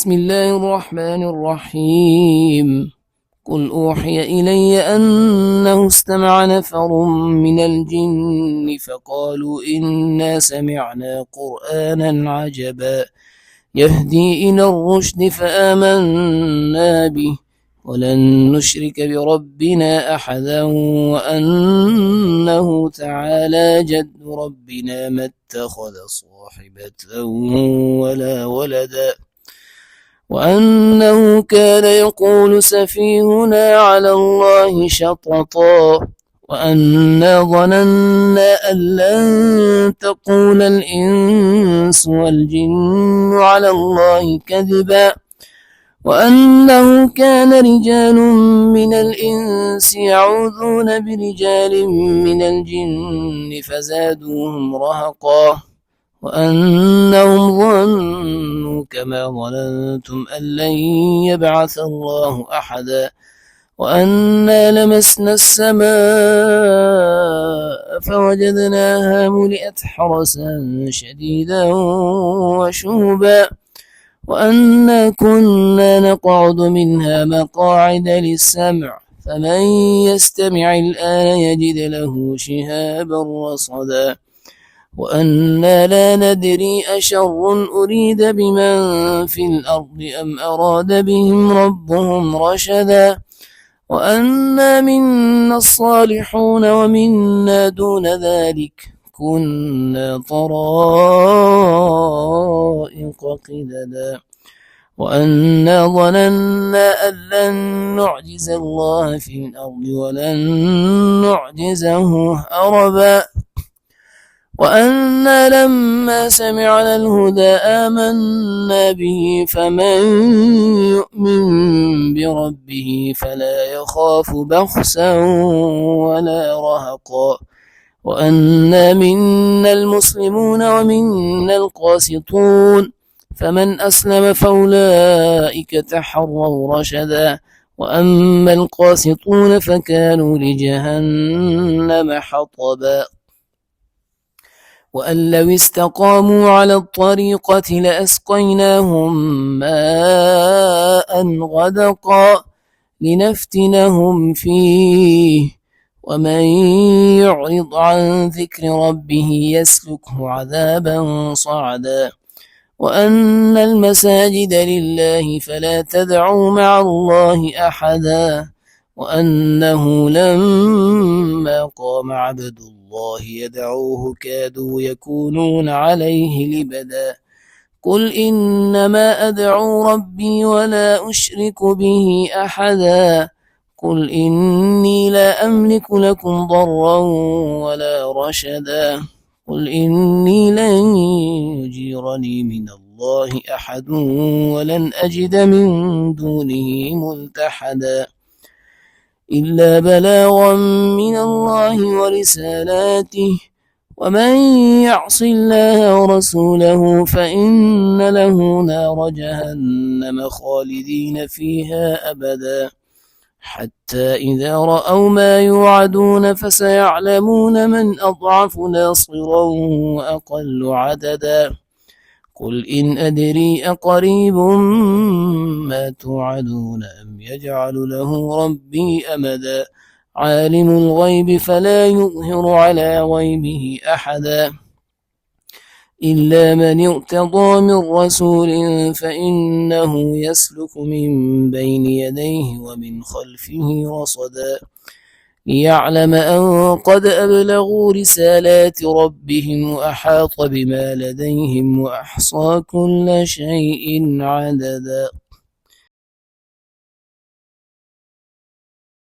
بسم الله الرحمن الرحيم. قل أوحي إلي أنه استمع نفر من الجن فقالوا إنا سمعنا قرآنا عجبا يهدي إلى الرشد فآمنا به ولن نشرك بربنا أحدا وأنه تعالى جد ربنا ما اتخذ صاحبة ولا ولدا وأنه كان يقول سفيهنا على الله شططا وأنا ظننا أن لن تقول الإنس والجن على الله كذبا وأنه كان رجال من الإنس يعوذون برجال من الجن فزادوهم رهقا وأنهم ظنوا كما ظننتم أن لن يبعث الله أحدا وأنا لمسنا السماء فوجدناها ملئت حرسا شديدا وشهبا وأنا كنا نقعد منها مقاعد للسمع فمن يستمع الآن يجد له شهابا رصدا وأنا لا ندري أشر أريد بمن في الأرض أم أراد بهم ربهم رشدا وأنا منا الصالحون ومنا دون ذلك كنا طرائق قددا وأنا ظننا أن لن نعجز الله في الأرض ولن نعجزه هربا وأنا لما سمعنا الهدى آمنا به فمن يؤمن بربه فلا يخاف بخسا ولا رهقا وأنا منا المسلمون ومنا القاسطون فمن أسلم فأولئك تحروا رشدا وأما القاسطون فكانوا لجهنم حطبا وأن لو استقاموا على الطريقة لأسقيناهم ماء غدقا لنفتنهم فيه ومن يعرض عن ذكر ربه يسلكه عذابا صعدا وأن المساجد لله فلا تدعوا مع الله أحدا وأنه لما قام عبد الله يدعوه كادوا يكونون عليه لبدا قل إنما أدعو ربي ولا أشرك به أحدا قل إني لا أملك لكم ضرا ولا رشدا قل إني لن يجيرني من الله أحد ولن أجد من دونه ملتحدا إلا بلاغا من الله ورسالاته ومن يعص الله ورسوله فإن له نار جهنم خالدين فيها أبدا حتى إذا رأوا ما يوعدون فسيعلمون من أضعف ناصرا وأقل عددا قل إن أدري أقريب ما توعدون أم يجعل له ربي أمدا عالم الغيب فلا يظهر على غيبه أحدا إلا من ارتضى من رسول فإنه يسلك من بين يديه ومن خلفه رصدا ليعلم أن قد أبلغوا رسالات ربهم وأحاط بما لديهم وأحصى كل شيء عددا.